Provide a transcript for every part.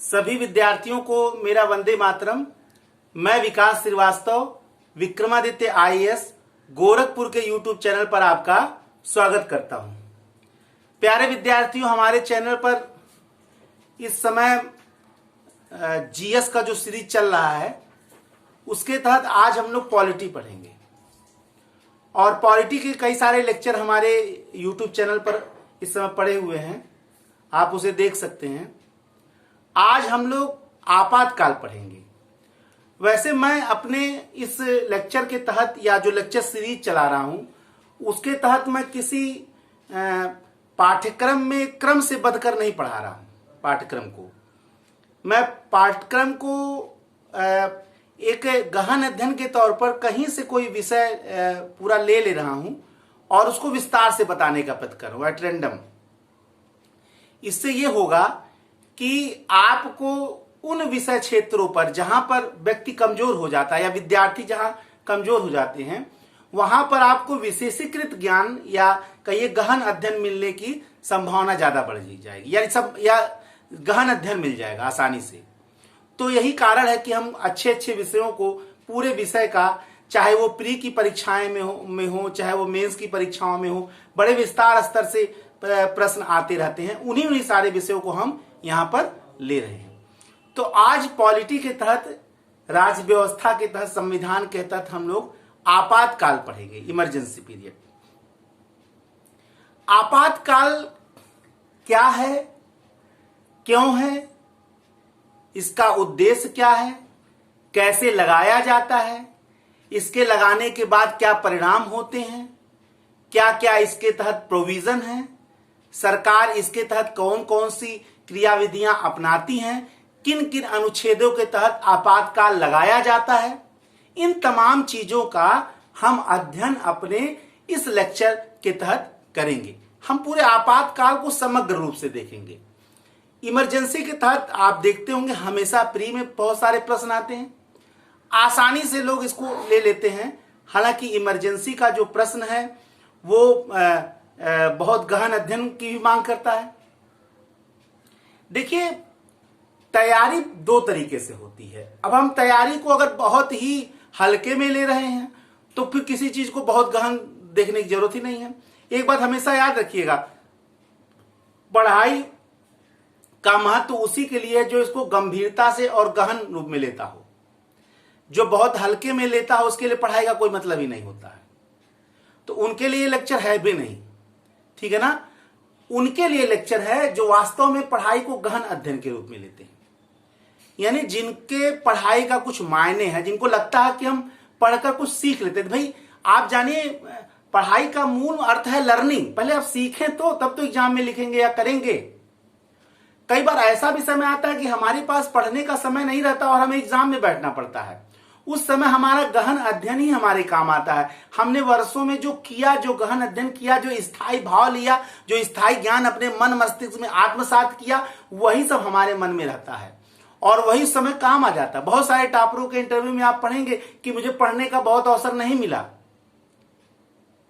सभी विद्यार्थियों को मेरा वंदे मातरम। मैं विकास श्रीवास्तव विक्रमादित्य आईएएस गोरखपुर के यूट्यूब चैनल पर आपका स्वागत करता हूं। प्यारे विद्यार्थियों, हमारे चैनल पर इस समय जीएस का जो सीरीज चल रहा है उसके तहत आज हम लोग पॉलिटी पढ़ेंगे और पॉलिटी के कई सारे लेक्चर हमारे यूट्यूब चैनल पर इस समय पड़े हुए हैं, आप उसे देख सकते हैं। आज हम लोग आपातकाल पढ़ेंगे। वैसे मैं अपने इस लेक्चर के तहत या जो लेक्चर सीरीज चला रहा हूं उसके तहत मैं किसी पाठ्यक्रम में क्रम से बदकर नहीं पढ़ा रहा हूं। मैं पाठ्यक्रम को एक गहन अध्ययन के तौर पर कहीं से कोई विषय पूरा ले रहा हूं और उसको विस्तार से बताने का प्रयत्न कर रहा हूं एट रैंडम। इससे यह होगा कि आपको उन विषय क्षेत्रों पर जहां पर व्यक्ति कमजोर हो जाता है या विद्यार्थी जहां कमजोर हो जाते हैं वहां पर आपको विशेषीकृत ज्ञान या कहिए गहन अध्ययन मिलने की संभावना ज्यादा बढ़ जाएगी या गहन अध्ययन मिल जाएगा आसानी से। तो यही कारण है कि हम अच्छे अच्छे विषयों को पूरे विषय का, चाहे वो प्री की परीक्षाएं में हो चाहे वो मेंस की परीक्षाओं में हो, बड़े विस्तार स्तर से प्रश्न आते रहते हैं। उन्हीं सारे विषयों को हम यहां पर ले रहे हैं। तो आज पॉलिटी के तहत, राज्य व्यवस्था के तहत, संविधान के तहत हम लोग आपातकाल पढ़ेंगे, इमरजेंसी पीरियड। आपातकाल क्या है, क्यों है, इसका उद्देश्य क्या है, कैसे लगाया जाता है, इसके लगाने के बाद क्या परिणाम होते हैं, क्या क्या इसके तहत प्रोविजन है, सरकार इसके तहत कौन कौन सी क्रियाविधियां अपनाती हैं, किन किन अनुच्छेदों के तहत आपातकाल लगाया जाता है, इन तमाम चीजों का हम अध्ययन अपने इस लेक्चर के तहत करेंगे। हम पूरे आपातकाल को समग्र रूप से देखेंगे। इमरजेंसी के तहत आप देखते होंगे हमेशा प्री में बहुत सारे प्रश्न आते हैं, आसानी से लोग इसको ले लेते हैं। हालांकि इमरजेंसी का जो प्रश्न है वो बहुत गहन अध्ययन की भी मांग करता है। देखिए, तैयारी दो तरीके से होती है। अब हम तैयारी को अगर बहुत ही हल्के में ले रहे हैं तो फिर किसी चीज को बहुत गहन देखने की जरूरत ही नहीं है। एक बात हमेशा याद रखिएगा, पढ़ाई का महत्व उसी के लिए जो इसको गंभीरता से और गहन रूप में लेता हो। जो बहुत हल्के में लेता हो उसके लिए पढ़ाई का कोई मतलब ही नहीं होता है। तो उनके लिए लेक्चर है भी नहीं, ठीक है ना। उनके लिए लेक्चर है जो वास्तव में पढ़ाई को गहन अध्ययन के रूप में लेते हैं, यानी जिनके पढ़ाई का कुछ मायने है, जिनको लगता है कि हम पढ़कर कुछ सीख लेते हैं। भाई आप जानिए, पढ़ाई का मूल अर्थ है लर्निंग। पहले आप सीखें तो तब तो एग्जाम में लिखेंगे या करेंगे। कई बार ऐसा भी समय आता है कि हमारे पास पढ़ने का समय नहीं रहता और हमें एग्जाम में बैठना पड़ता है। उस समय हमारा गहन अध्ययन ही हमारे काम आता है। हमने वर्षों में जो किया, जो गहन अध्ययन किया, जो स्थायी भाव लिया, जो स्थायी ज्ञान अपने मन मस्तिष्क में आत्मसात किया, वही सब हमारे मन में रहता है और वही समय काम आ जाता है। बहुत सारे टॉपरों के इंटरव्यू में आप पढ़ेंगे कि मुझे पढ़ने का बहुत अवसर नहीं मिला,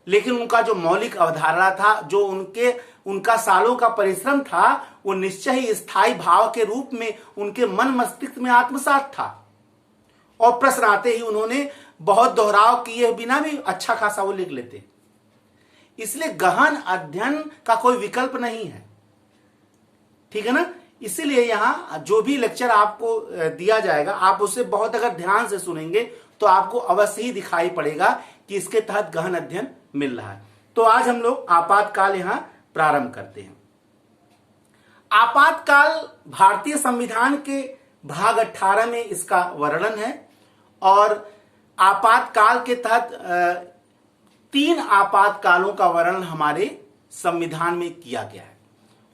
लेकिन उनका जो मौलिक अवधारणा था, जो उनका सालों का परिश्रम था, वो निश्चय ही स्थायी भाव के रूप में उनके मन मस्तिष्क में आत्मसात था और प्रश्न आते ही उन्होंने बहुत दोहराव किए बिना भी अच्छा खासा वो लिख लेते। इसलिए गहन अध्ययन का कोई विकल्प नहीं है, ठीक है ना। इसीलिए यहां जो भी लेक्चर आपको दिया जाएगा आप उसे बहुत अगर ध्यान से सुनेंगे तो आपको अवश्य ही दिखाई पड़ेगा कि इसके तहत गहन अध्ययन मिल रहा है। तो आज हम लोग आपातकाल यहां प्रारंभ करते हैं। आपातकाल भारतीय संविधान के भाग 18 में इसका वर्णन है और आपातकाल के तहत 3 आपातकालों का वर्णन हमारे संविधान में किया गया है।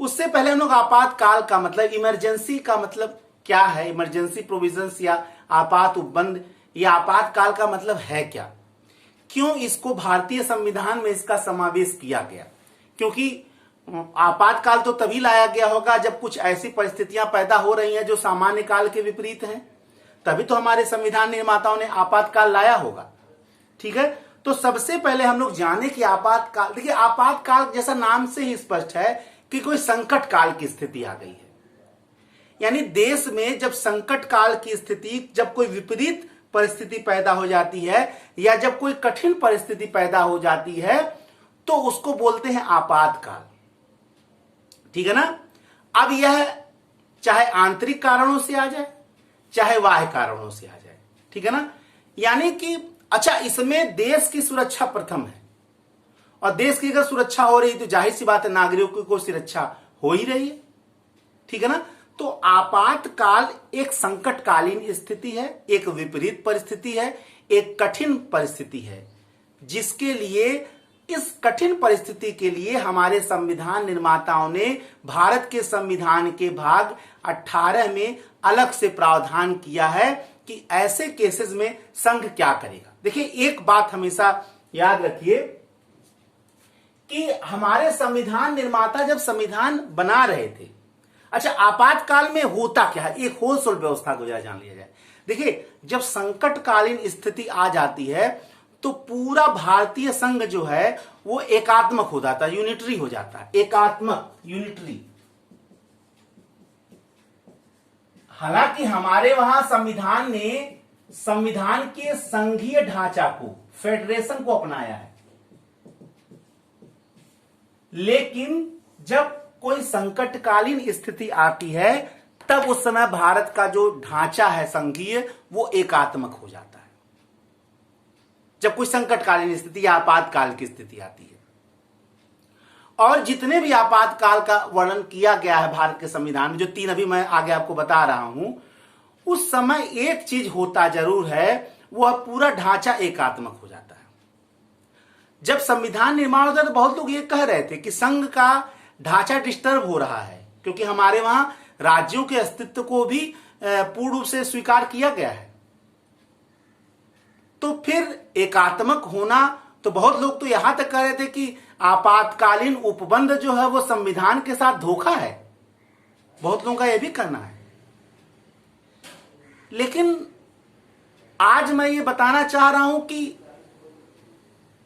उससे पहले हम लोग आपातकाल का मतलब, इमरजेंसी का मतलब क्या है, इमरजेंसी प्रोविजंस या आपात उपबंध या आपातकाल का मतलब है क्या, क्यों इसको भारतीय संविधान में इसका समावेश किया गया। क्योंकि आपातकाल तो तभी लाया गया होगा जब कुछ ऐसी परिस्थितियां पैदा हो रही हैं जो सामान्य काल के विपरीत हैं, तभी तो हमारे संविधान निर्माताओं ने आपातकाल लाया होगा, ठीक है। तो सबसे पहले हम लोग जाने कि आपातकाल, देखिए आपातकाल जैसा नाम से ही स्पष्ट है कि कोई संकट काल की स्थिति आ गई है। यानी देश में जब संकट काल की स्थिति, जब कोई विपरीत परिस्थिति पैदा हो जाती है या जब कोई कठिन परिस्थिति पैदा हो जाती है तो उसको बोलते हैं आपातकाल। ठीक है ना। अब यह चाहे आंतरिक कारणों से आ जाए चाहे बाह्य कारणों से आ जाए, ठीक है ना। यानी कि अच्छा, इसमें देश की सुरक्षा प्रथम है और देश की अगर सुरक्षा हो रही तो जाहिर सी बात है नागरिकों को सुरक्षा हो ही रही है, ठीक है ना। तो आपातकाल एक संकटकालीन स्थिति है, एक विपरीत परिस्थिति है, एक कठिन परिस्थिति है, जिसके लिए इस कठिन परिस्थिति के लिए हमारे संविधान निर्माताओं ने भारत के संविधान के भाग 18 में अलग से प्रावधान किया है कि ऐसे केसेस में संघ क्या करेगा। देखिए, एक बात हमेशा याद रखिए कि हमारे संविधान निर्माता जब संविधान बना रहे थे, अच्छा आपातकाल में होता क्या है, एक होलसेल व्यवस्था को जान लिया जाए। देखिए, जब संकटकालीन स्थिति आ जाती है तो पूरा भारतीय संघ जो है वो एकात्मक हो जाता है, यूनिटरी हो जाता है, एकात्मक, यूनिटरी। हालांकि हमारे वहां संविधान ने संविधान के संघीय ढांचा को, फेडरेशन को अपनाया है, लेकिन जब कोई संकटकालीन स्थिति आती है तब उस समय भारत का जो ढांचा है संघीय वो एकात्मक हो जाता है, जब कोई संकटकालीन स्थिति या आपातकाल की स्थिति आती है। और जितने भी आपातकाल का वर्णन किया गया है भारत के संविधान में, जो 3 अभी मैं आगे आपको बता रहा हूं, उस समय एक चीज होता जरूर है, वह पूरा ढांचा एकात्मक हो जाता है। जब संविधान निर्माण होता है तो बहुत लोग ये कह रहे थे कि संघ का ढांचा डिस्टर्ब हो रहा है, क्योंकि हमारे वहां राज्यों के अस्तित्व को भी पूर्ण रूप से स्वीकार किया गया है। तो फिर एकात्मक होना, तो बहुत लोग तो यहां तक कह रहे थे कि आपातकालीन उपबंध जो है वो संविधान के साथ धोखा है, बहुत लोगों का यह भी कहना है। लेकिन आज मैं ये बताना चाह रहा हूं कि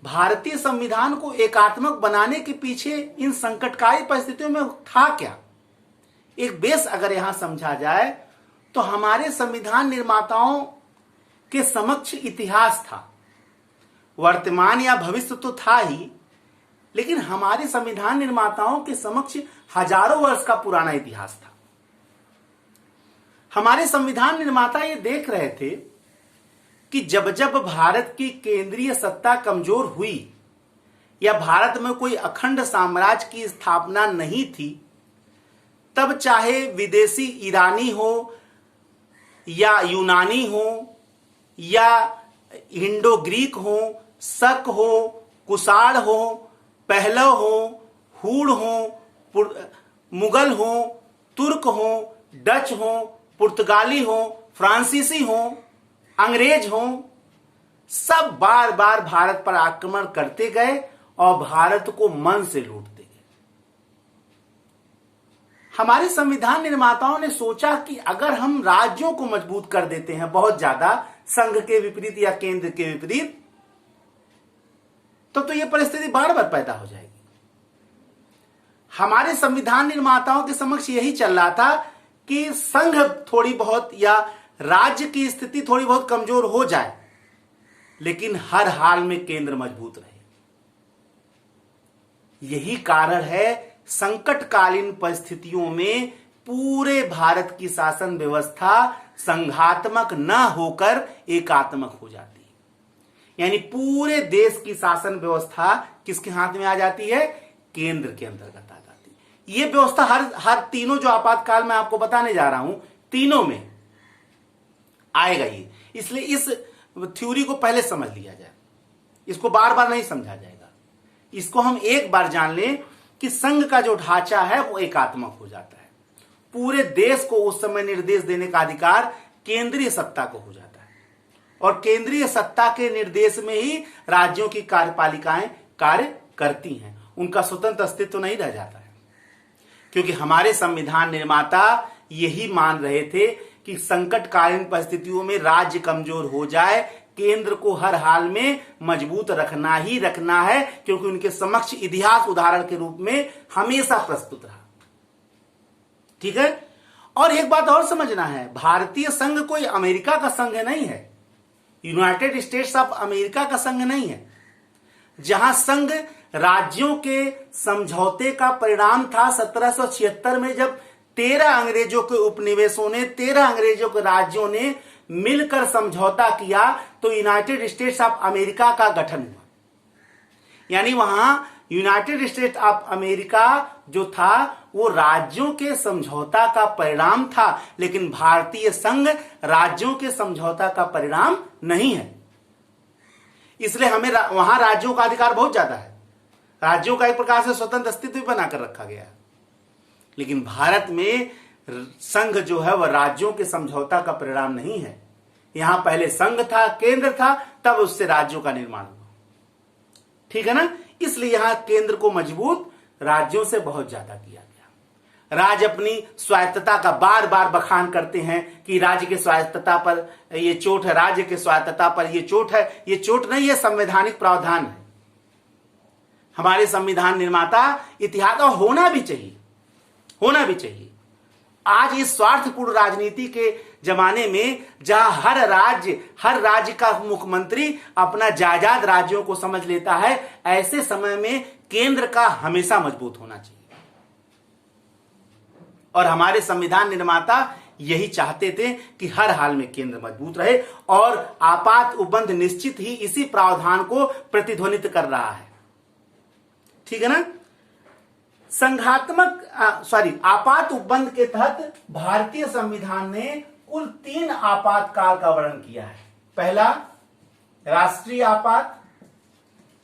भारतीय संविधान को एकात्मक बनाने के पीछे इन संकटकारी परिस्थितियों में था क्या। एक बेस अगर यहां समझा जाए तो हमारे संविधान निर्माताओं के समक्ष इतिहास था, वर्तमान या भविष्य तो था ही, लेकिन हमारे संविधान निर्माताओं के समक्ष हजारों वर्ष का पुराना इतिहास था। हमारे संविधान निर्माता ये देख रहे थे कि जब जब भारत की केंद्रीय सत्ता कमजोर हुई या भारत में कोई अखंड साम्राज्य की स्थापना नहीं थी, तब चाहे विदेशी ईरानी हो या यूनानी हो या इंडो ग्रीक हो, शक हो, कुषाण हो, पहलव हो, हूण हो, मुगल हो, तुर्क हो, डच हो, पुर्तगाली हो, फ्रांसीसी हो, अंग्रेज हो, सब बार बार भारत पर आक्रमण करते गए और भारत को मन से लूटते गए। हमारे संविधान निर्माताओं ने सोचा कि अगर हम राज्यों को मजबूत कर देते हैं बहुत ज्यादा, संघ के विपरीत या केंद्र के विपरीत, तो यह परिस्थिति बार बार पैदा हो जाएगी। हमारे संविधान निर्माताओं के समक्ष यही चल रहा था कि संघ थोड़ी बहुत या राज्य की स्थिति थोड़ी बहुत कमजोर हो जाए, लेकिन हर हाल में केंद्र मजबूत रहे। यही कारण है संकटकालीन परिस्थितियों में पूरे भारत की शासन व्यवस्था संघात्मक न होकर एकात्मक हो जाती है। यानी पूरे देश की शासन व्यवस्था किसके हाथ में आ जाती है? केंद्र के अंतर्गत आ जाती है। यह व्यवस्था हर तीनों जो आपातकाल में आपको बताने जा रहा हूं, तीनों में आएगा ये। इसलिए इस थ्योरी को पहले समझ लिया जाए, इसको बार बार नहीं समझा जाएगा। इसको हम एक बार जान लें कि संघ का जो ढांचा है वो एकात्मक हो जाता है। पूरे देश को उस समय निर्देश देने का अधिकार केंद्रीय सत्ता को हो जाता है और केंद्रीय सत्ता के निर्देश में ही राज्यों की कार्यपालिकाएं कार्य करती हैं। उनका स्वतंत्र अस्तित्व नहीं रह जाता है, क्योंकि हमारे संविधान निर्माता यही मान रहे थे कि संकटकालीन परिस्थितियों में राज्य कमजोर हो जाए, केंद्र को हर हाल में मजबूत रखना ही रखना है, क्योंकि उनके समक्ष इतिहास उदाहरण के रूप में हमेशा प्रस्तुत रहा। ठीक है। और एक बात और समझना है, भारतीय संघ कोई अमेरिका का संघ नहीं है, यूनाइटेड स्टेट्स ऑफ अमेरिका का संघ नहीं है। जहां संघ राज्यों के समझौते का परिणाम था 1776 में, जब 13 अंग्रेजों के उपनिवेशों ने, 13 अंग्रेजों के राज्यों ने मिलकर समझौता किया तो यूनाइटेड स्टेट्स ऑफ अमेरिका का गठन हुआ। यानी वहां यूनाइटेड स्टेट्स ऑफ अमेरिका जो था वो राज्यों के समझौता का परिणाम था, लेकिन भारतीय संघ राज्यों के समझौता का परिणाम नहीं है। इसलिए हमें वहां राज्यों का अधिकार बहुत ज्यादा है, राज्यों का एक प्रकार से स्वतंत्र अस्तित्व बनाकर रखा गया है। लेकिन भारत में संघ जो है वह राज्यों के समझौता का परिणाम नहीं है। यहां पहले संघ था, केंद्र था, तब उससे राज्यों का निर्माण हुआ। ठीक है ना। इसलिए यहां केंद्र को मजबूत राज्यों से बहुत ज्यादा किया गया। राज्य अपनी स्वायत्तता का बार बार बखान करते हैं कि राज्य के स्वायत्तता पर यह चोट है, राज्य के स्वायत्तता पर यह चोट है। यह चोट नहीं है, संवैधानिक प्रावधान है। हमारे संविधान निर्माता इतिहास, और होना भी चाहिए, होना भी चाहिए। आज इस स्वार्थपूर्ण राजनीति के जमाने में जहां हर राज्य का मुख्यमंत्री अपना जायदाद राज्यों को समझ लेता है, ऐसे समय में केंद्र का हमेशा मजबूत होना चाहिए। और हमारे संविधान निर्माता यही चाहते थे कि हर हाल में केंद्र मजबूत रहे, और आपात उपबंध निश्चित ही इसी प्रावधान को प्रतिध्वनित कर रहा है। ठीक है ना। आपात उपबंध के तहत भारतीय संविधान ने कुल 3 आपातकाल का वर्णन किया है। पहला, राष्ट्रीय आपात।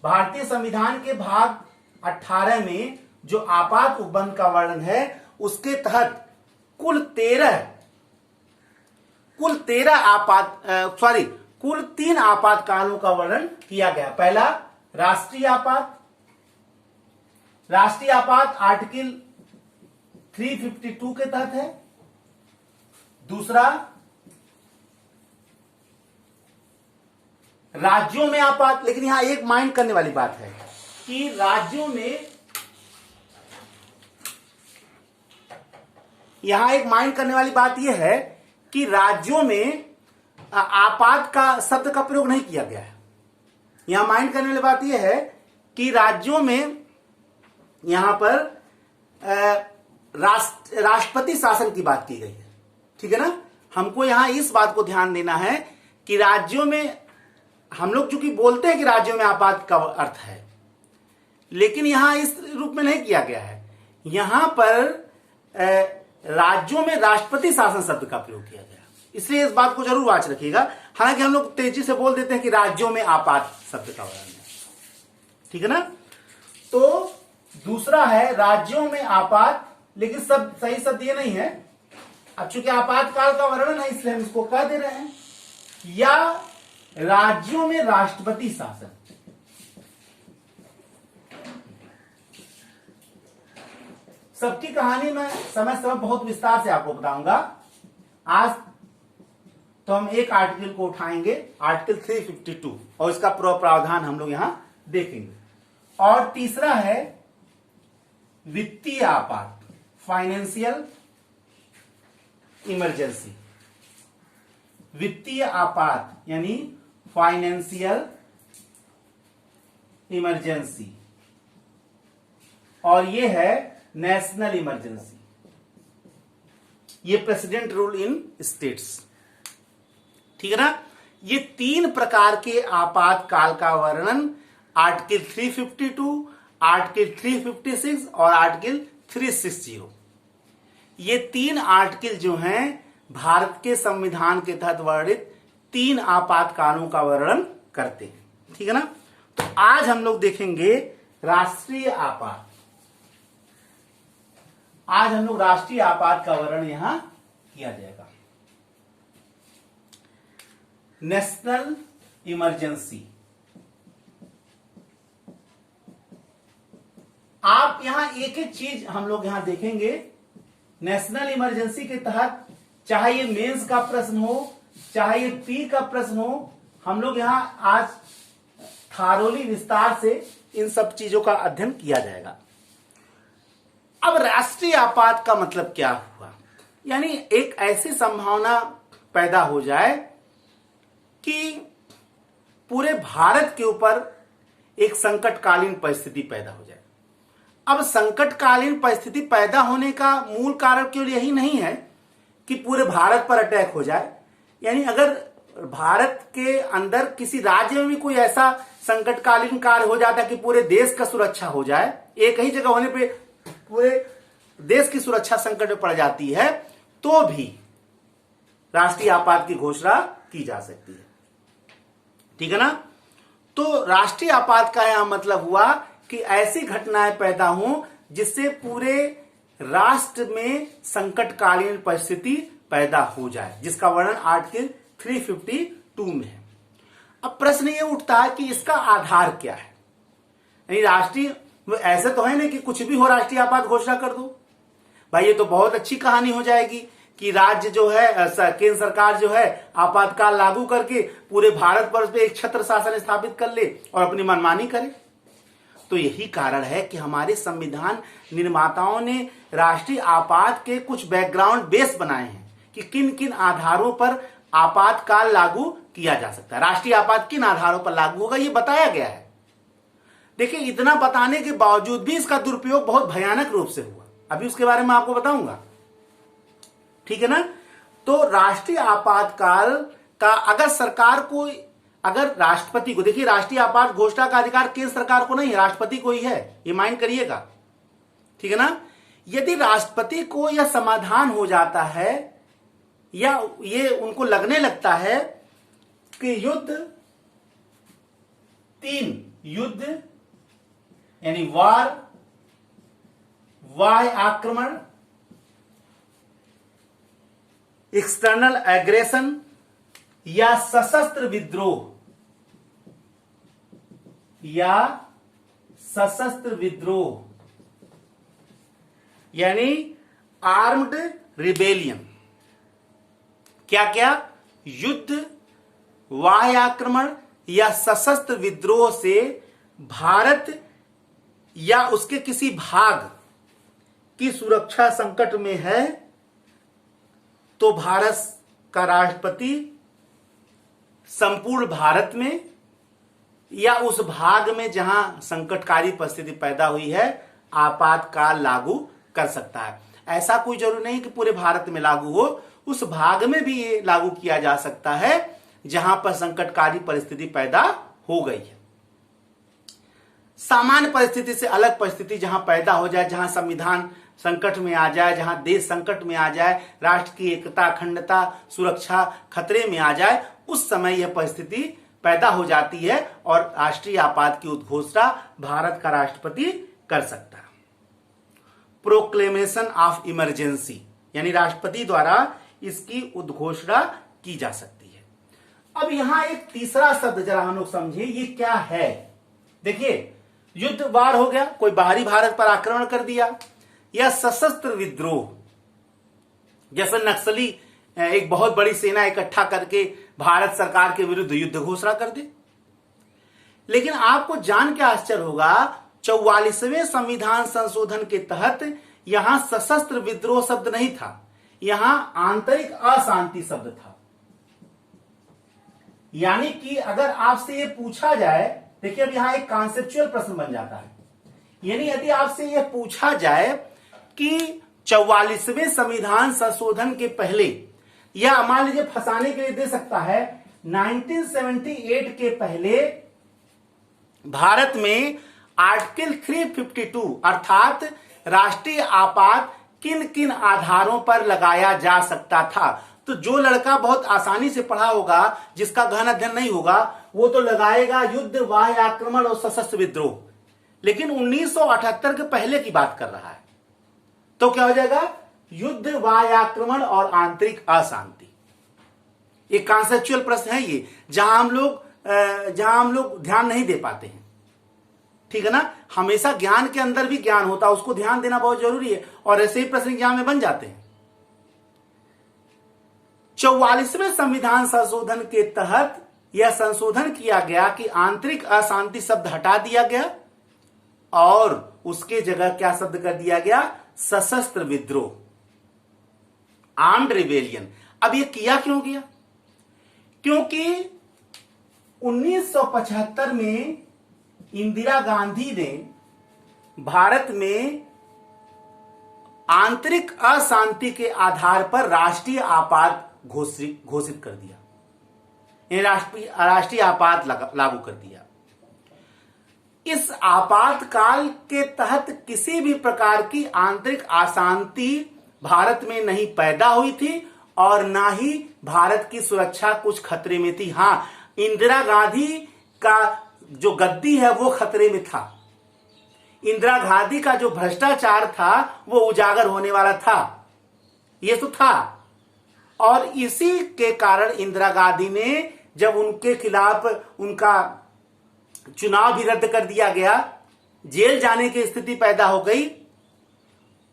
भारतीय संविधान के भाग 18 में जो आपात उपबंध का वर्णन है, उसके तहत कुल 3 आपातकालों का वर्णन किया गया। पहला, राष्ट्रीय आपात। राष्ट्रीय आपात आर्टिकल 352 के तहत है। दूसरा, राज्यों में आपात। लेकिन यहां एक माइंड करने वाली बात है कि राज्यों में, यहां एक माइंड करने वाली बात यह है कि राज्यों में आपात का शब्द का प्रयोग नहीं किया गया है। यहां माइंड करने वाली बात यह है कि राज्यों में यहां पर राष्ट्रपति शासन की बात की गई है। ठीक है ना। हमको यहां इस बात को ध्यान देना है कि राज्यों में, हम लोग चूंकि बोलते हैं कि राज्यों में आपात का अर्थ है, लेकिन यहां इस रूप में नहीं किया गया है। यहां पर राज्यों में राष्ट्रपति शासन शब्द का प्रयोग किया गया। इसलिए इस बात को जरूर वाच रखिएगा। हालांकि हम लोग तेजी से बोल देते हैं कि राज्यों में आपात शब्द का वर्णन है। ठीक है ना। तो दूसरा है राज्यों में आपात, लेकिन सब सही शब्द ये नहीं है। अब चूंकि आपातकाल का वर्णन है, इसलिए हम इसको कह दे रहे हैं। या राज्यों में राष्ट्रपति शासन। सबकी कहानी में समय समय बहुत विस्तार से आपको बताऊंगा। आज तो हम एक आर्टिकल को उठाएंगे, आर्टिकल 352, और इसका प्रावधान हम लोग यहां देखेंगे। और तीसरा है वित्तीय आपात, फाइनेंशियल इमरजेंसी। वित्तीय आपात यानी फाइनेंशियल इमरजेंसी, और ये है नेशनल इमरजेंसी। ये प्रेसिडेंट रूल इन स्टेट्स। ठीक है ना। ये 3 प्रकार के आपातकाल का वर्णन आर्टिकल 352, आर्टिकल 356 और आर्टिकल 360, ये 3 आर्टिकल जो हैं भारत के संविधान के तहत वर्णित 3 आपातकालों का वर्णन करते हैं। ठीक है ना। तो आज हम लोग देखेंगे राष्ट्रीय आपात। आज हम लोग राष्ट्रीय आपात का वर्णन यहां किया जाएगा। National emergency. आप यहां एक एक चीज हम लोग यहां देखेंगे। नेशनल इमरजेंसी के तहत चाहे ये मेंस का प्रश्न हो, चाहे ये पी का प्रश्न हो, हम लोग यहां आज थारोली विस्तार से इन सब चीजों का अध्ययन किया जाएगा। अब राष्ट्रीय आपात का मतलब क्या हुआ, यानी एक ऐसी संभावना पैदा हो जाए कि पूरे भारत के ऊपर एक संकटकालीन परिस्थिति पैदा हो जाए। अब संकटकालीन परिस्थिति पैदा होने का मूल कारण केवल यही नहीं है कि पूरे भारत पर अटैक हो जाए, यानी अगर भारत के अंदर किसी राज्य में भी कोई ऐसा संकटकालीन कार्य हो जाता है कि पूरे देश का सुरक्षा हो जाए, एक ही जगह होने पे पूरे देश की सुरक्षा संकट में पड़ जाती है, तो भी राष्ट्रीय आपात की घोषणा की जा सकती है। ठीक है ना। तो राष्ट्रीय आपात का यह मतलब हुआ कि ऐसी घटनाएं पैदा हों जिससे पूरे राष्ट्र में संकटकालीन परिस्थिति पैदा हो जाए, जिसका वर्णन आर्टिकल 352 में है। अब प्रश्न ये उठता है कि इसका आधार क्या है। यानी राष्ट्रीय, ऐसे तो है नहीं कि कुछ भी हो राष्ट्रीय आपात घोषणा कर दो। भाई ये तो बहुत अच्छी कहानी हो जाएगी कि राज्य जो है, केंद्र सरकार जो है आपातकाल लागू करके पूरे भारत वर्ष पे एक छत्र शासन स्थापित कर ले और अपनी मनमानी करे। तो यही कारण है कि हमारे संविधान निर्माताओं ने राष्ट्रीय आपात के कुछ बैकग्राउंड बेस बनाए हैं कि किन किन आधारों पर आपातकाल लागू किया जा सकता है, राष्ट्रीय आपात किन आधारों पर लागू होगा, ये बताया गया है। देखिए, इतना बताने के बावजूद भी इसका दुरुपयोग बहुत भयानक रूप से हुआ, अभी उसके बारे में आपको बताऊंगा। ठीक है ना। तो राष्ट्रीय आपातकाल का अगर सरकार को, अगर राष्ट्रपति को, देखिए राष्ट्रीय आपात घोषणा का अधिकार केंद्र सरकार को नहीं है, राष्ट्रपति को ही है, ये माइंड करिएगा। ठीक है ना। यदि राष्ट्रपति को यह समाधान हो जाता है या ये उनको लगने लगता है कि युद्ध यानी वार, बाह्य आक्रमण, एक्सटर्नल एग्रेशन या सशस्त्र विद्रोह यानी आर्म्ड रिबेलियन, क्या क्या, युद्ध, बाह्य आक्रमण या सशस्त्र विद्रोह से भारत या उसके किसी भाग की सुरक्षा संकट में है, तो भारत का राष्ट्रपति संपूर्ण भारत में या उस भाग में जहां संकटकारी परिस्थिति पैदा हुई है आपातकाल लागू कर सकता है। ऐसा कोई जरूरी नहीं कि पूरे भारत में लागू हो, उस भाग में भी ये लागू किया जा सकता है जहां पर संकटकारी परिस्थिति पैदा हो गई है। सामान्य परिस्थिति से अलग परिस्थिति जहां पैदा हो जाए, जहां संविधान संकट में आ जाए, जहां देश संकट में आ जाए, राष्ट्र की एकता, अखंडता, सुरक्षा खतरे में आ जाए, उस समय यह परिस्थिति पैदा हो जाती है और राष्ट्रीय आपात की उद्घोषणा भारत का राष्ट्रपति कर सकता है। प्रोक्लेमेशन ऑफ इमरजेंसी यानी राष्ट्रपति द्वारा इसकी उद्घोषणा की जा सकती है। अब यहां एक तीसरा शब्द जरा हम लोग समझे, ये क्या है। देखिए, युद्ध वार हो गया, कोई बाहरी भारत पर आक्रमण कर दिया, या सशस्त्र विद्रोह, जैसे नक्सली एक बहुत बड़ी सेना इकट्ठा करके भारत सरकार के विरुद्ध युद्ध घोषणा कर दे। लेकिन आपको जान के आश्चर्य होगा, 44वें संविधान संशोधन के तहत यहां सशस्त्र विद्रोह शब्द नहीं था, यहां आंतरिक अशांति शब्द था। यानी कि अगर आपसे यह पूछा जाए, देखिए अब यहां एक कॉन्सेप्चुअल प्रश्न बन जाता है, यानी यदि आपसे यह पूछा जाए कि 44वें संविधान संशोधन के पहले, या मान लीजिए फंसाने के लिए दे सकता है, 1978 के पहले भारत में आर्टिकल 352 अर्थात राष्ट्रीय आपात किन किन आधारों पर लगाया जा सकता था। तो जो लड़का बहुत आसानी से पढ़ा होगा, जिसका गहन अध्ययन नहीं होगा, वो तो लगाएगा युद्ध, बाह्य आक्रमण और सशस्त्र विद्रोह। लेकिन 1978 के पहले की बात कर रहा है, तो क्या हो जाएगा, युद्ध, बाह्य आक्रमण और आंतरिक अशांति। एक कॉन्सेप्चुअल प्रश्न है ये, जहां हम लोग ध्यान नहीं दे पाते हैं। ठीक है ना। हमेशा ज्ञान के अंदर भी ज्ञान होता है, उसको ध्यान देना बहुत जरूरी है, और ऐसे ही प्रश्न एग्जाम में बन जाते हैं। 44वें संविधान संशोधन के तहत यह संशोधन किया गया कि आंतरिक अशांति शब्द हटा दिया गया और उसके जगह क्या शब्द कर दिया गया, सशस्त्र विद्रोह। Armed rebellion. अब ये किया क्यों गया? क्योंकि 1975 में इंदिरा गांधी ने भारत में आंतरिक अशांति के आधार पर राष्ट्रीय आपात घोषित कर दिया, राष्ट्रीय आपात लागू कर दिया। इस आपातकाल के तहत किसी भी प्रकार की आंतरिक अशांति भारत में नहीं पैदा हुई थी और ना ही भारत की सुरक्षा कुछ खतरे में थी। हां, इंदिरा गांधी का जो गद्दी है वो खतरे में था। इंदिरा गांधी का जो भ्रष्टाचार था वो उजागर होने वाला था, ये तो था। और इसी के कारण इंदिरा गांधी ने जब उनके खिलाफ उनका चुनाव भी रद्द कर दिया गया, जेल जाने की स्थिति पैदा हो गई,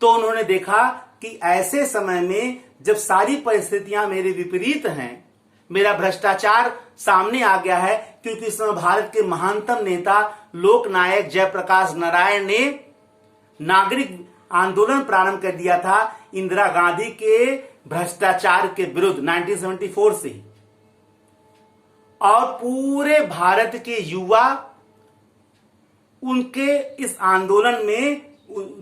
तो उन्होंने देखा कि ऐसे समय में जब सारी परिस्थितियां मेरे विपरीत हैं, मेरा भ्रष्टाचार सामने आ गया है, क्योंकि इस समय भारत के महानतम नेता लोकनायक जयप्रकाश नारायण ने नागरिक आंदोलन प्रारंभ कर दिया था इंदिरा गांधी के भ्रष्टाचार के विरुद्ध 1974 से। और पूरे भारत के युवा उनके इस आंदोलन में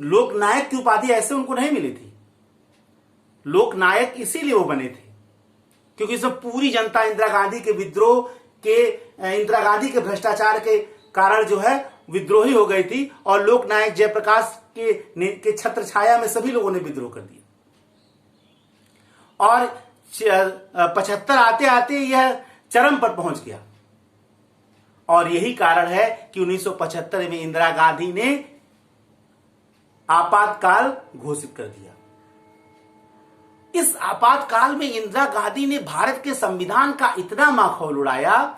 लोकनायक की उपाधि ऐसे उनको नहीं मिली थी। लोकनायक इसीलिए वो बने थे क्योंकि इसमें पूरी जनता इंदिरा गांधी के विद्रोह के, इंदिरा गांधी के भ्रष्टाचार के कारण जो है विद्रोही हो गई थी और लोकनायक जयप्रकाश के छत्र छाया में सभी लोगों ने विद्रोह कर दिया। और 75 आते आते यह चरम पर पहुंच गया और यही कारण है कि 1975 में इंदिरा गांधी ने आपातकाल घोषित कर दिया। इस आपातकाल में इंदिरा गांधी ने भारत के संविधान का इतना माखौल उड़ाया,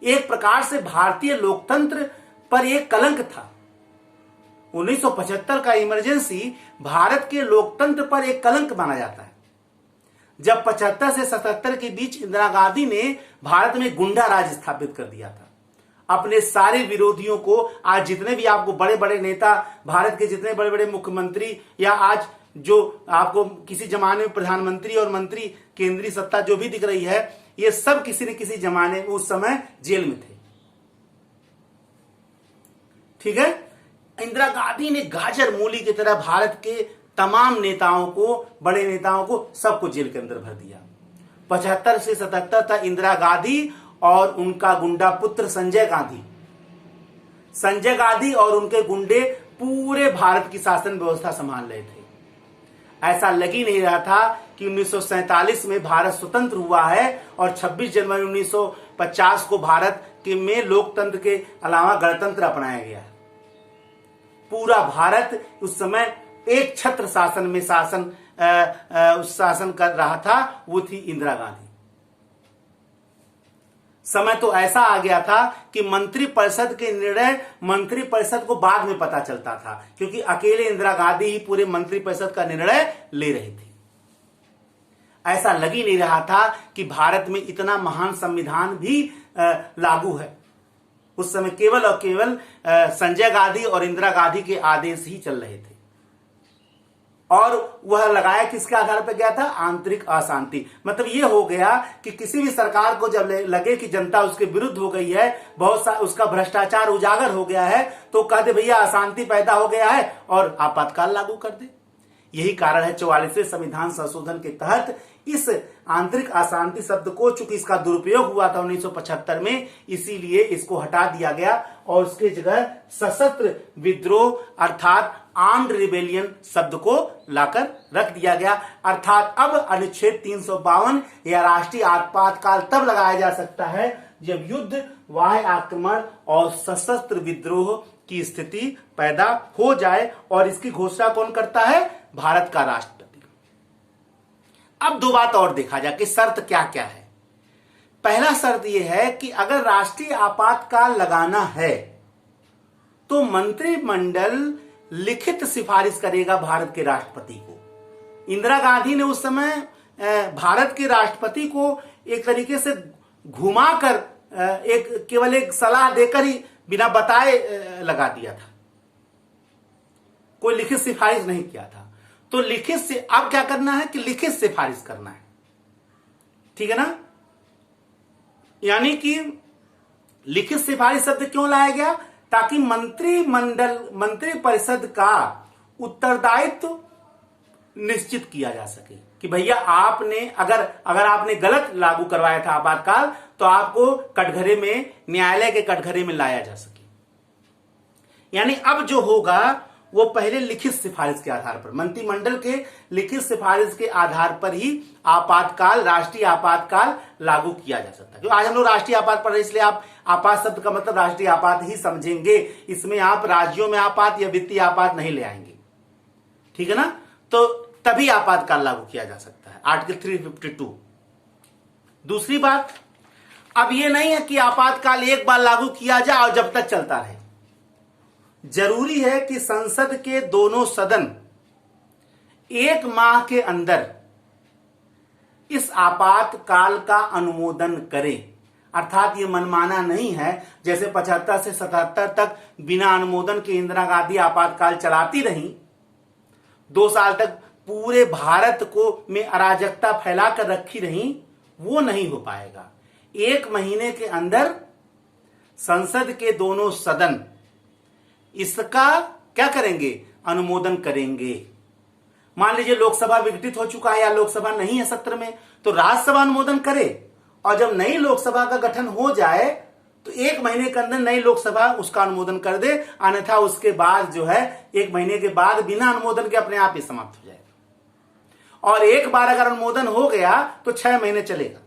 एक प्रकार से भारतीय लोकतंत्र पर एक कलंक था। 1975 का इमरजेंसी भारत के लोकतंत्र पर एक कलंक माना जाता है। जब 75 से 77 के बीच इंदिरा गांधी ने भारत में गुंडा राज स्थापित कर दिया था, अपने सारे विरोधियों को, आज जितने भी आपको बड़े बड़े नेता, भारत के जितने बड़े बड़े मुख्यमंत्री या आज जो आपको किसी जमाने में प्रधानमंत्री और मंत्री, केंद्रीय सत्ता जो भी दिख रही है, ये सब किसी न किसी जमाने में उस समय जेल में थे। ठीक है, इंदिरा गांधी ने गाजर मूली की तरह भारत के तमाम नेताओं को, बड़े नेताओं को, सबको जेल के अंदर भर दिया। 75 से 77 तक इंदिरा गांधी और उनका गुंडा पुत्र संजय गांधी और उनके गुंडे पूरे भारत की शासन व्यवस्था संभाल रहे थे। ऐसा लग ही नहीं रहा था कि 1947 में भारत स्वतंत्र हुआ है और 26 जनवरी 1950 को भारत के में लोकतंत्र के अलावा गणतंत्र अपनाया गया। पूरा भारत उस समय एक छत्र शासन में शासन कर रहा था, वो थी इंदिरा गांधी। समय तो ऐसा आ गया था कि मंत्रिपरिषद के निर्णय मंत्रिपरिषद को बाद में पता चलता था, क्योंकि अकेले इंदिरा गांधी ही पूरे मंत्रिपरिषद का निर्णय ले रही थी। ऐसा लग ही नहीं रहा था कि भारत में इतना महान संविधान भी लागू है। उस समय केवल और केवल संजय गांधी और इंदिरा गांधी के आदेश ही चल रहे थे और वह लगाया किसके आधार पर गया था? आंतरिक अशांति। मतलब यह हो गया कि किसी भी सरकार को जब लगे कि जनता उसके विरुद्ध हो गई है, बहुत सा उसका भ्रष्टाचार उजागर हो गया है, तो कह दे भैया अशांति पैदा हो गया है और आपातकाल लागू कर दे। यही कारण है 44वें संविधान संशोधन के तहत इस आंतरिक अशांति शब्द को, चूंकि इसका दुरुपयोग हुआ था 1975 में, इसीलिए इसको हटा दिया गया और उसके जगह सशस्त्र विद्रोह अर्थात आर्म्ड रिबेलियन शब्द को लाकर रख दिया गया। अर्थात अब अनुच्छेद 352 या राष्ट्रीय आपातकाल तब लगाया जा सकता है जब युद्ध, बाह्य आक्रमण और सशस्त्र विद्रोह की स्थिति पैदा हो जाए। और इसकी घोषणा कौन करता है? भारत का राष्ट्रपति। अब दो बात और देखा जाए कि शर्त क्या क्या है। पहला शर्त यह है कि अगर राष्ट्रीय आपातकाल लगाना है तो मंत्रिमंडल लिखित सिफारिश करेगा भारत के राष्ट्रपति को। इंदिरा गांधी ने उस समय भारत के राष्ट्रपति को एक तरीके से घुमाकर केवल एक सलाह देकर ही बिना बताए लगा दिया था, कोई लिखित सिफारिश नहीं किया था। तो लिखित से अब क्या करना है कि लिखित सिफारिश करना है, ठीक है ना। यानी कि लिखित सिफारिश शब्द क्यों लाया गया, ताकि मंत्री परिषद का उत्तरदायित्व निश्चित किया जा सके कि भैया आपने अगर आपने गलत लागू करवाया था आपातकाल, तो आपको कटघरे में, न्यायालय के कटघरे में लाया जा सके। यानी अब जो होगा वो पहले लिखित सिफारिश के आधार पर, मंत्रिमंडल के लिखित सिफारिश के आधार पर ही आपातकाल, राष्ट्रीय आपातकाल लागू किया जा सकता है। क्योंकि आज हम लोग राष्ट्रीय आपात पढ़ रहे, इसलिए आप आपात शब्द का मतलब राष्ट्रीय आपात ही समझेंगे। इसमें आप राज्यों में आपात या वित्तीय आपात नहीं ले आएंगे, ठीक है ना। तो तभी आपातकाल लागू किया जा सकता है, आर्टिकल 352। दूसरी बात, अब यह नहीं है कि आपातकाल एक बार लागू किया जाए और जब तक चलता रहे। जरूरी है कि संसद के दोनों सदन 1 माह के अंदर इस आपातकाल का अनुमोदन करें। अर्थात ये मनमाना नहीं है, जैसे 75 से 77 तक बिना अनुमोदन के इंदिरा गांधी आपातकाल चलाती रही, 2 साल तक पूरे भारत को में अराजकता फैलाकर रखी रही, वो नहीं हो पाएगा। 1 महीने के अंदर संसद के दोनों सदन इसका क्या करेंगे, अनुमोदन करेंगे। मान लीजिए लोकसभा विघटित हो चुका है या लोकसभा नहीं है सत्र में, तो राज्यसभा अनुमोदन करे, और जब नई लोकसभा का गठन हो जाए तो 1 महीने के अंदर नई लोकसभा उसका अनुमोदन कर दे। अन्यथा उसके बाद जो है 1 महीने के बाद बिना अनुमोदन के अपने आप ही समाप्त हो जाएगा। और एक बार अगर अनुमोदन हो गया तो 6 महीने चलेगा,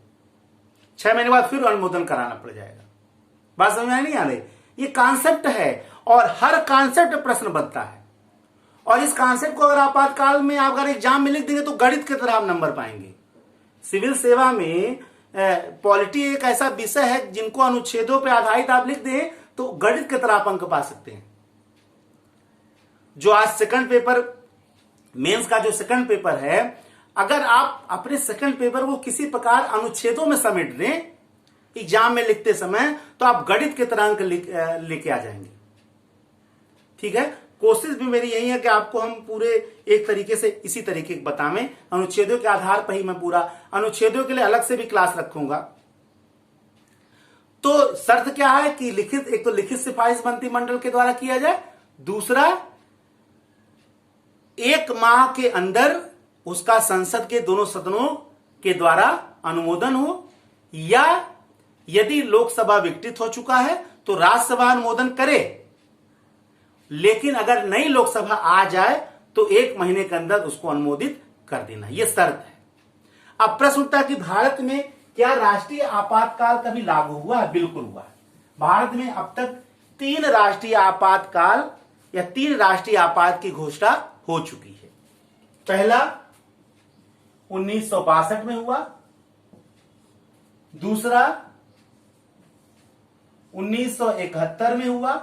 6 महीने बाद फिर अनुमोदन कराना पड़ जाएगा। बात समझ में नहीं आ रही? ये कॉन्सेप्ट है, और हर कॉन्सेप्ट प्रश्न बनता है। और इस कॉन्सेप्ट को अगर आपातकाल में आप अगर एग्जाम में लिख देंगे तो गणित की तरह आप नंबर पाएंगे। सिविल सेवा में पॉलिटी एक ऐसा विषय है जिनको अनुच्छेदों पर आधारित आप लिख दें तो गणित की तरह आप अंक पा सकते हैं। जो आज सेकंड पेपर, मेंस का जो सेकंड पेपर है, अगर आप अपने सेकंड पेपर को किसी प्रकार अनुच्छेदों में समेट दें एग्जाम में लिखते समय, तो आप गणित के तरह अंक लेके आ जाएंगे, ठीक है। कोशिश भी मेरी यही है कि आपको हम पूरे एक तरीके से इसी तरीके के बतावें, अनुच्छेदों के आधार पर ही मैं पूरा, अनुच्छेदों के लिए अलग से भी क्लास रखूंगा। तो शर्त क्या है कि लिखित, एक तो लिखित सिफारिश मंत्रिमंडल के द्वारा किया जाए, दूसरा 1 माह के अंदर उसका संसद के दोनों सदनों के द्वारा अनुमोदन हो, या यदि लोकसभा विघटित हो चुका है तो राज्यसभा अनुमोदन करे, लेकिन अगर नई लोकसभा आ जाए तो 1 महीने के अंदर उसको अनुमोदित कर देना, यह शर्त है। अब प्रश्न उठता है कि भारत में क्या राष्ट्रीय आपातकाल कभी लागू हुआ है? बिल्कुल हुआ है। भारत में अब तक 3 राष्ट्रीय आपातकाल या 3 राष्ट्रीय आपात की घोषणा हो चुकी है। पहला 1962 में हुआ, दूसरा 1971 में हुआ,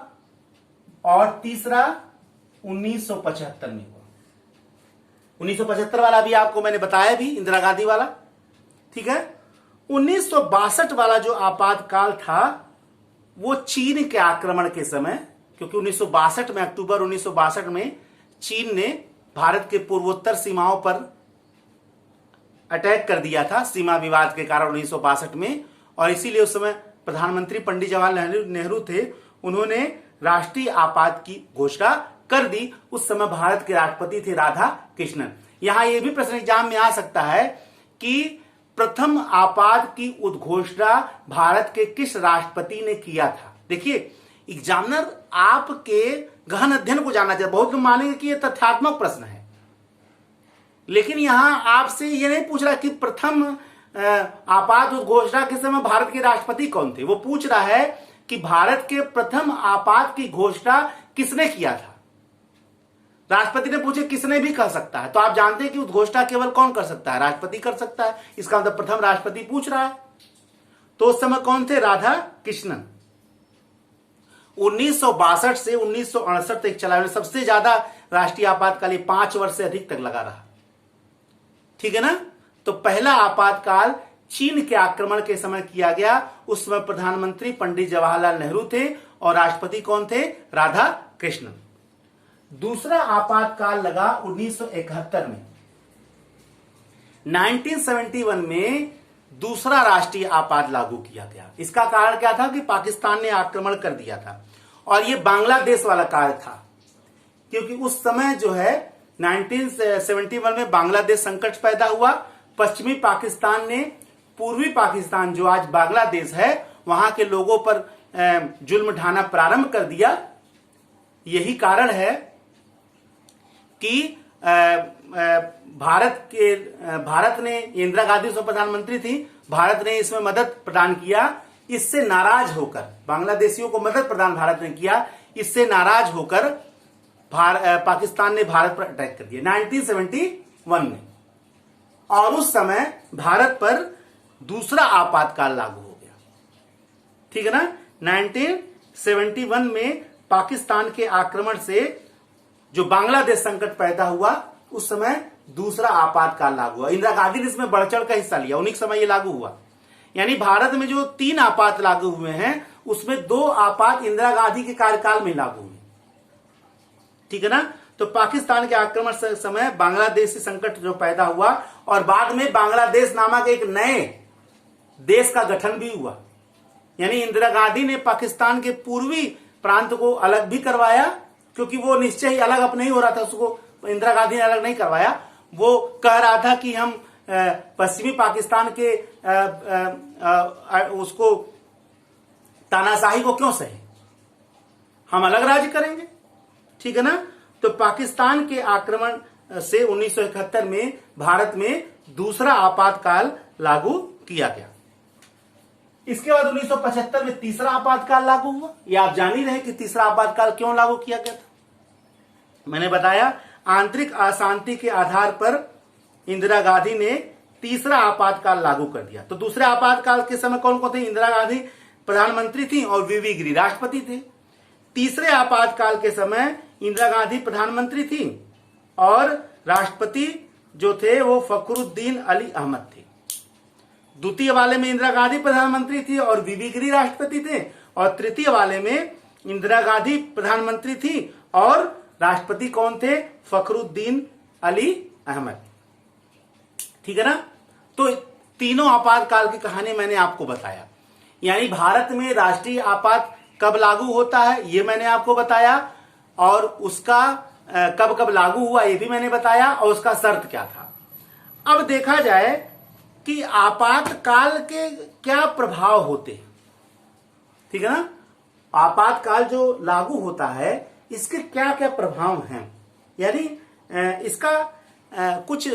और तीसरा 1975 में हुआ। 1975 वाला भी आपको मैंने बताया भी, इंदिरा गांधी वाला, ठीक है। 1962 वाला जो आपातकाल था वो चीन के आक्रमण के समय, क्योंकि 1962 में, अक्टूबर 1962 में चीन ने भारत के पूर्वोत्तर सीमाओं पर अटैक कर दिया था सीमा विवाद के कारण 1962 में, और इसीलिए उस समय प्रधानमंत्री पंडित जवाहरलाल नेहरू थे, उन्होंने राष्ट्रीय आपात की घोषणा कर दी। उस समय भारत के राष्ट्रपति थे राधा कृष्णन। यहां यह भी प्रश्न एग्जाम में आ सकता है कि प्रथम आपात की उद्घोषणा भारत के किस राष्ट्रपति ने किया था। देखिए, एग्जामिनर आपके गहन अध्ययन को जानना चाहिए। बहुत लोग मानेंगे कि यह तथ्यात्मक प्रश्न है, लेकिन यहां आपसे यह नहीं पूछ रहा कि प्रथम आपात उद्घोषणा के समय भारत के राष्ट्रपति कौन थे। वो पूछ रहा है कि भारत के प्रथम आपात की घोषणा किसने किया था। राष्ट्रपति ने पूछे, किसने भी कर सकता है, तो आप जानते हैं कि उद्घोषणा केवल कौन कर सकता है? राष्ट्रपति कर सकता है। इसका मतलब प्रथम राष्ट्रपति पूछ रहा है। तो उस समय कौन थे? राधा कृष्णन। 1962 से 1968 तक चला, सबसे ज्यादा राष्ट्रीय आपातकाल 5 वर्ष से अधिक तक लगा रहा, ठीक है ना। तो पहला आपातकाल चीन के आक्रमण के समय किया गया। उस समय प्रधानमंत्री पंडित जवाहरलाल नेहरू थे और राष्ट्रपति कौन थे? राधा कृष्णन। दूसरा आपातकाल लगा 1971 में। 1971 में दूसरा राष्ट्रीय आपात लागू किया गया। इसका कारण क्या था कि पाकिस्तान ने आक्रमण कर दिया था और यह बांग्लादेश वाला कार्य था, क्योंकि उस समय जो है 1971 में बांग्लादेश संकट पैदा हुआ। पश्चिमी पाकिस्तान ने पूर्वी पाकिस्तान जो आज बांग्लादेश है वहां के लोगों पर जुल्म ढाना प्रारंभ कर दिया। यही कारण है कि भारत ने, इंदिरा गांधी उसमें प्रधानमंत्री थी, भारत ने इसमें मदद प्रदान किया। इससे नाराज होकर बांग्लादेशियों को मदद प्रदान भारत ने किया। इससे नाराज होकर पाकिस्तान ने भारत पर अटैक कर दिया 1971 में, और उस समय भारत पर दूसरा आपातकाल लागू हो गया। ठीक है ना। 1971 में पाकिस्तान के आक्रमण से जो बांग्लादेश संकट पैदा हुआ, उस समय दूसरा आपातकाल लागू हुआ। इंदिरा गांधी ने इसमें बढ़ चढ़ का हिस्सा लिया, उन्हीं समय ये लागू हुआ। यानी भारत में जो 3 आपात लागू हुए हैं उसमें 2 आपात इंदिरा गांधी के कार्यकाल में लागू हुए। ठीक है ना। तो पाकिस्तान के आक्रमण से समय बांग्लादेशी संकट जो पैदा हुआ और बाद में बांग्लादेश नामक एक नए देश का गठन भी हुआ। यानी इंदिरा गांधी ने पाकिस्तान के पूर्वी प्रांत को अलग भी करवाया, क्योंकि वो निश्चय ही अलग अब नहीं हो रहा था, उसको इंदिरा गांधी ने अलग नहीं करवाया। वो कह रहा था कि हम पश्चिमी पाकिस्तान के उसको तानाशाही को क्यों सहे, हम अलग राज्य करेंगे। ठीक है ना। तो पाकिस्तान के आक्रमण से 1971 में भारत में दूसरा आपातकाल लागू किया गया। इसके बाद 1975 में तीसरा आपातकाल लागू हुआ। यह आप जान ही रहे कि तीसरा आपातकाल क्यों लागू किया गया था। मैंने बताया आंतरिक अशांति के आधार पर इंदिरा गांधी ने तीसरा आपातकाल लागू कर दिया। तो दूसरे आपातकाल के समय कौन कौन थे? इंदिरा गांधी प्रधानमंत्री थी और वीवी गिरी राष्ट्रपति थे। तीसरे आपातकाल के समय इंदिरा गांधी प्रधानमंत्री थी और राष्ट्रपति जो थे वो फखरुद्दीन अली अहमद थे। द्वितीय वाले में इंदिरा गांधी प्रधानमंत्री थी और वीवी गिरी राष्ट्रपति थे, और तृतीय वाले में इंदिरा गांधी प्रधानमंत्री थी और राष्ट्रपति कौन थे? फखरुद्दीन अली अहमद। ठीक है ना। तो तीनों आपातकाल की कहानी मैंने आपको बताया। यानी भारत में राष्ट्रीय आपात कब लागू होता है ये मैंने आपको बताया, और उसका कब कब लागू हुआ ये भी मैंने बताया, और उसका शर्त क्या था। अब देखा जाए कि आपातकाल के क्या प्रभाव होते हैं। ठीक है ना। आपातकाल जो लागू होता है इसके क्या क्या प्रभाव हैं, यानी इसका कुछ